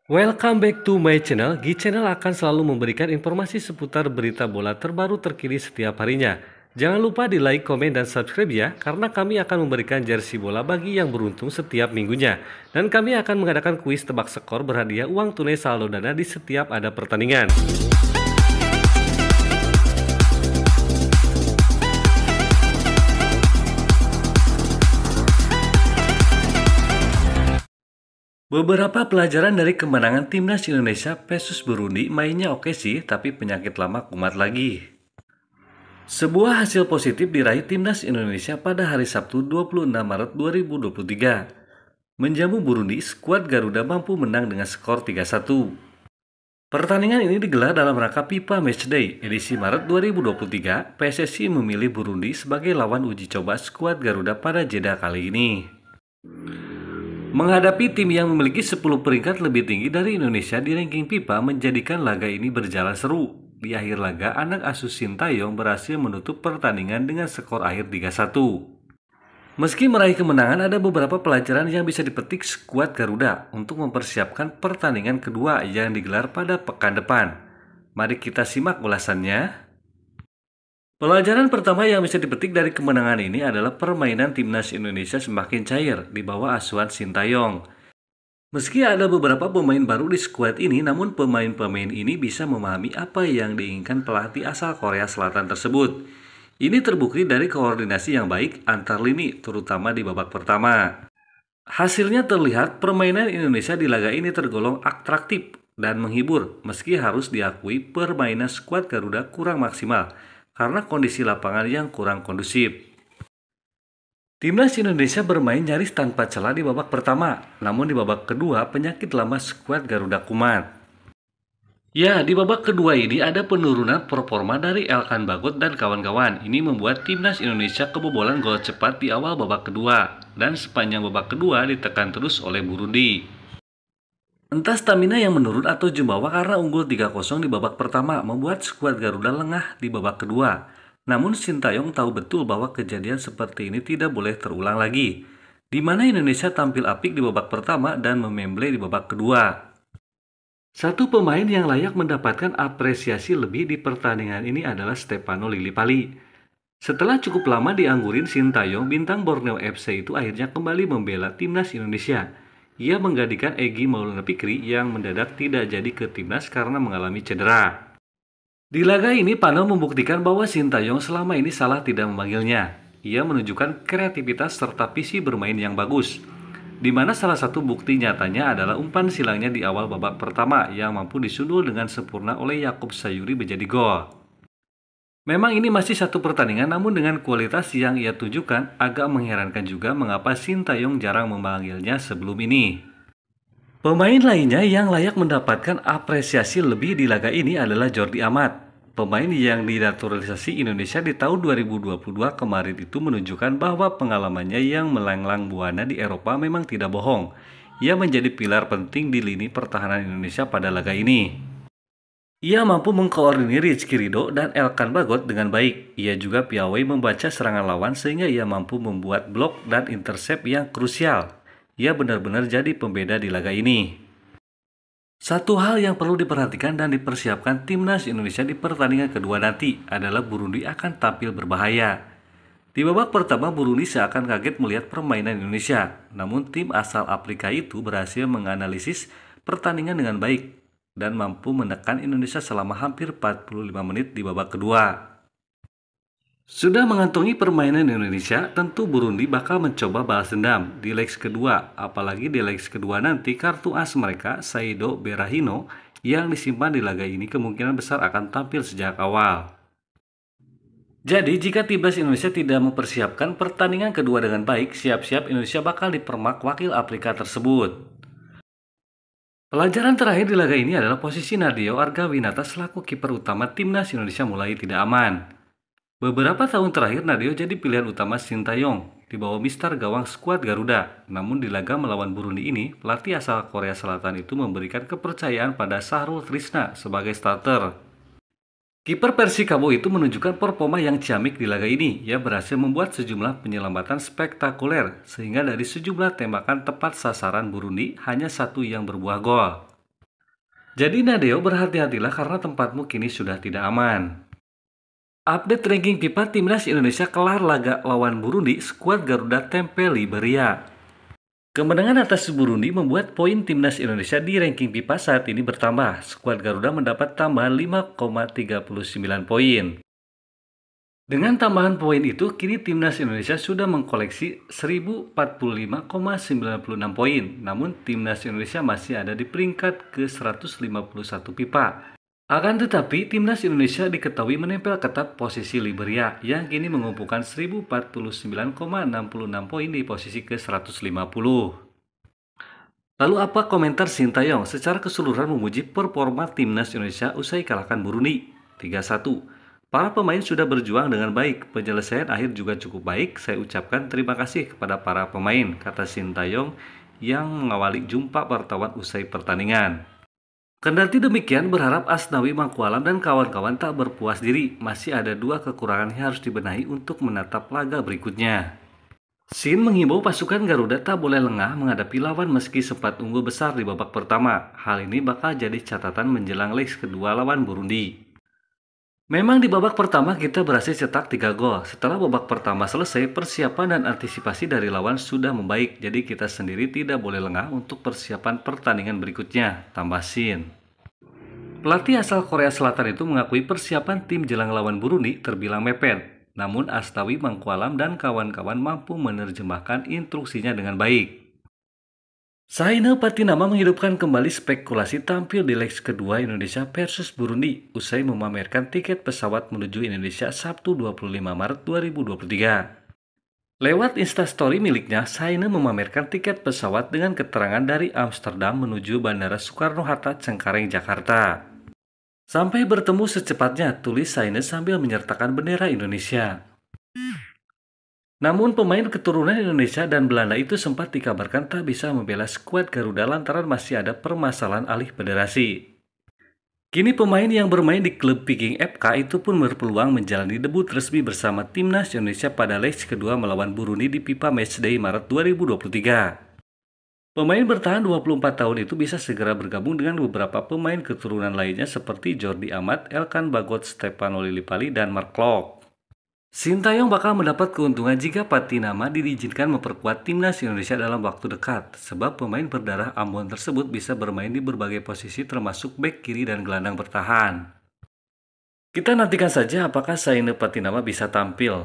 Welcome back to my channel. Channel akan selalu memberikan informasi seputar berita bola terbaru terkini setiap harinya. Jangan lupa di like, komen, dan subscribe ya, karena kami akan memberikan jersey bola bagi yang beruntung setiap minggunya. Dan kami akan mengadakan kuis tebak skor berhadiah uang tunai saldo dana di setiap ada pertandingan. Beberapa pelajaran dari kemenangan timnas Indonesia versus Burundi. Mainnya oke sih, tapi penyakit lama kumat lagi. Sebuah hasil positif diraih timnas Indonesia pada hari Sabtu 26 Maret 2023. Menjamu Burundi, skuad Garuda mampu menang dengan skor 3-1. Pertandingan ini digelar dalam rangka FIFA Matchday edisi Maret 2023. PSSI memilih Burundi sebagai lawan uji coba skuad Garuda pada jeda kali ini. Menghadapi tim yang memiliki 10 peringkat lebih tinggi dari Indonesia di ranking FIFA menjadikan laga ini berjalan seru. Di akhir laga, anak asuh Sintayong berhasil menutup pertandingan dengan skor akhir 3-1. Meski meraih kemenangan, ada beberapa pelajaran yang bisa dipetik skuad Garuda untuk mempersiapkan pertandingan kedua yang digelar pada pekan depan. Mari kita simak ulasannya. Pelajaran pertama yang bisa dipetik dari kemenangan ini adalah permainan timnas Indonesia semakin cair di bawah asuhan Sintayong. Meski ada beberapa pemain baru di skuad ini, namun pemain-pemain ini bisa memahami apa yang diinginkan pelatih asal Korea Selatan tersebut. Ini terbukti dari koordinasi yang baik antar lini, terutama di babak pertama. Hasilnya terlihat permainan Indonesia di laga ini tergolong atraktif dan menghibur, meski harus diakui permainan skuad Garuda kurang maksimal karena kondisi lapangan yang kurang kondusif. Timnas Indonesia bermain nyaris tanpa celah di babak pertama, namun di babak kedua penyakit lama skuad Garuda kumat. Ya, di babak kedua ini ada penurunan performa dari Elkan Bagot dan kawan-kawan. Ini membuat timnas Indonesia kebobolan gol cepat di awal babak kedua, dan sepanjang babak kedua ditekan terus oleh Burundi. Entah stamina yang menurun atau jumawa karena unggul 3-0 di babak pertama membuat skuad Garuda lengah di babak kedua. Namun Sintayong tahu betul bahwa kejadian seperti ini tidak boleh terulang lagi, di mana Indonesia tampil apik di babak pertama dan mememble di babak kedua. Satu pemain yang layak mendapatkan apresiasi lebih di pertandingan ini adalah Stefano Lillipali. Setelah cukup lama dianggurin, Sintayong, bintang Borneo FC itu akhirnya kembali membela timnas Indonesia. Ia menggantikan Egy Maulana Fikri yang mendadak tidak jadi ke timnas karena mengalami cedera. Di laga ini, Pano membuktikan bahwa Sintayong selama ini salah tidak memanggilnya. Ia menunjukkan kreativitas serta visi bermain yang bagus, di mana salah satu bukti nyatanya adalah umpan silangnya di awal babak pertama yang mampu disundul dengan sempurna oleh Yakub Sayuri menjadi gol. Memang ini masih satu pertandingan, namun dengan kualitas yang ia tunjukkan, agak mengherankan juga mengapa Sintayong jarang memanggilnya sebelum ini. Pemain lainnya yang layak mendapatkan apresiasi lebih di laga ini adalah Jordi Amat. Pemain yang dinaturalisasi Indonesia di tahun 2022 kemarin itu menunjukkan bahwa pengalamannya yang melanglang buana di Eropa memang tidak bohong. Ia menjadi pilar penting di lini pertahanan Indonesia pada laga ini. Ia mampu mengkoordinir Rizky Ridho dan Elkan Bagot dengan baik. Ia juga piawai membaca serangan lawan sehingga ia mampu membuat blok dan intercept yang krusial. Ia benar-benar jadi pembeda di laga ini. Satu hal yang perlu diperhatikan dan dipersiapkan timnas Indonesia di pertandingan kedua nanti adalah Burundi akan tampil berbahaya. Di babak pertama, Burundi seakan kaget melihat permainan Indonesia. Namun tim asal Afrika itu berhasil menganalisis pertandingan dengan baik dan mampu menekan Indonesia selama hampir 45 menit di babak kedua. Sudah mengantongi permainan Indonesia, tentu Burundi bakal mencoba balas dendam di leg kedua. Apalagi di leg kedua nanti kartu as mereka, Saido Berahino, yang disimpan di laga ini kemungkinan besar akan tampil sejak awal. Jadi jika timnas Indonesia tidak mempersiapkan pertandingan kedua dengan baik, siap-siap Indonesia bakal dipermak wakil Afrika tersebut. Pelajaran terakhir di laga ini adalah posisi Nadeo Argawinata selaku kiper utama timnas Indonesia mulai tidak aman. Beberapa tahun terakhir Nadeo jadi pilihan utama Sintayong di bawah mister gawang skuad Garuda. Namun di laga melawan Burundi ini, pelatih asal Korea Selatan itu memberikan kepercayaan pada Sahrul Trisna sebagai starter. Kiper Persikabo itu menunjukkan performa yang ciamik di laga ini. Ia berhasil membuat sejumlah penyelamatan spektakuler, sehingga dari sejumlah tembakan tepat sasaran Burundi, hanya satu yang berbuah gol. Jadi Nadeo berhati-hatilah karena tempatmu kini sudah tidak aman. Update ranking FIFA Timnas Indonesia kelar laga lawan Burundi, skuad Garuda tempel Liberia. Kemenangan atas Burundi membuat poin Timnas Indonesia di ranking FIFA saat ini bertambah. Skuad Garuda mendapat tambahan 5,39 poin. Dengan tambahan poin itu, kini Timnas Indonesia sudah mengkoleksi 1045,96 poin. Namun, Timnas Indonesia masih ada di peringkat ke-151 FIFA. Akan tetapi, Timnas Indonesia diketahui menempel ketat posisi Liberia yang kini mengumpulkan 1049,66 poin di posisi ke-150. Lalu apa komentar Sintayong secara keseluruhan memuji performa Timnas Indonesia usai kalahkan Burundi 3-1. Para pemain sudah berjuang dengan baik, penyelesaian akhir juga cukup baik. Saya ucapkan terima kasih kepada para pemain, kata Sintayong yang mengawali jumpa wartawan usai pertandingan. Kendati demikian, berharap Asnawi Mangkualam dan kawan-kawan tak berpuas diri. Masih ada 2 kekurangan yang harus dibenahi untuk menatap laga berikutnya. Sin menghimbau pasukan Garuda tak boleh lengah menghadapi lawan meski sempat unggul besar di babak pertama. Hal ini bakal jadi catatan menjelang leg kedua lawan Burundi. Memang di babak pertama kita berhasil cetak 3 gol. Setelah babak pertama selesai, persiapan dan antisipasi dari lawan sudah membaik. Jadi kita sendiri tidak boleh lengah untuk persiapan pertandingan berikutnya, tambah Sin. Pelatih asal Korea Selatan itu mengakui persiapan tim jelang lawan Burundi terbilang mepet. Namun Asnawi Mangkualam dan kawan-kawan mampu menerjemahkan instruksinya dengan baik. Saina Patinama menghidupkan kembali spekulasi tampil di leg kedua Indonesia versus Burundi usai memamerkan tiket pesawat menuju Indonesia Sabtu 25 Maret 2023. Lewat Instastory miliknya, Saina memamerkan tiket pesawat dengan keterangan dari Amsterdam menuju Bandara Soekarno-Hatta Cengkareng, Jakarta. Sampai bertemu secepatnya, tulis Saina sambil menyertakan bendera Indonesia. Namun pemain keturunan Indonesia dan Belanda itu sempat dikabarkan tak bisa membela skuad Garuda lantaran masih ada permasalahan alih federasi. Kini pemain yang bermain di klub Viking FK itu pun berpeluang menjalani debut resmi bersama Timnas Indonesia pada leg kedua melawan Burundi di FIFA Matchday Maret 2023. Pemain bertahan 24 tahun itu bisa segera bergabung dengan beberapa pemain keturunan lainnya seperti Jordi Amat, Elkan Bagot, Stefano Lillipali, dan Mark Klok. Sintayong bakal mendapat keuntungan jika Patinama diizinkan memperkuat Timnas Indonesia dalam waktu dekat, sebab pemain berdarah Ambon tersebut bisa bermain di berbagai posisi termasuk bek kiri dan gelandang bertahan. Kita nantikan saja apakah Saina Patinama bisa tampil.